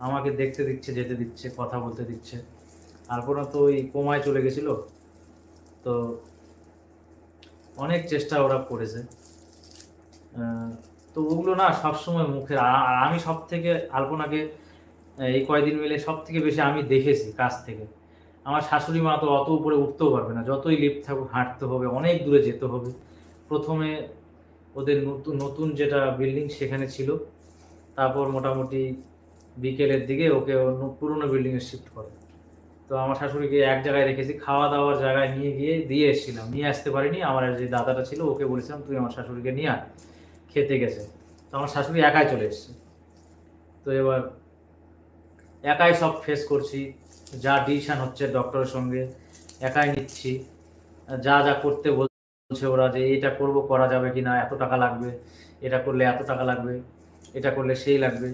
আমাকে দেখতে দিচ্ছে, যেতে দিচ্ছে, কথা বলতে দিচ্ছে। আলপনা তো ওই কোমায় চলে গেছিল, তো অনেক চেষ্টা ওরা করেছে। তো ওগুলো না সবসময় মুখের, আর আমি সব থেকে আলপনাকে এই কয়দিন মিলে সব থেকে বেশি আমি দেখেছি কাছ থেকে। আমার শাশুড়ি মা তো অত উপরে উঠতেও পারবে না, যতই লিফট থাকুক হাঁটতে হবে, অনেক দূরে যেতে হবে। প্রথমে ওদের নতুন নতুন যেটা বিল্ডিং সেখানে ছিল, তারপর মোটামুটি বিকেলের দিকে ওকে অন্য পুরোনো বিল্ডিংয়ে শিফট করে। তো আমার শাশুড়িকে এক জায়গায় রেখেছি, খাওয়া দাওয়ার জায়গায় নিয়ে গিয়ে দিয়ে এসেছিলাম, নিয়ে আসতে পারিনি। আমার যে দাদাটা ছিল ওকে বলেছিলাম তুই আমার শাশুড়িকে নিয়ে আয়, খেতে গেছে। তো আমার শাশুড়ি একাই চলে এসেছে। তো এবার একাই সব ফেস করছি, যা ডিসিশন হচ্ছে ডক্টরের সঙ্গে একাই নিচ্ছি। যা যা করতে বলছে ওরা, যে এটা করব, করা যাবে কি না, এত টাকা লাগবে, এটা করলে এত টাকা লাগবে, এটা করলে সেই লাগবে,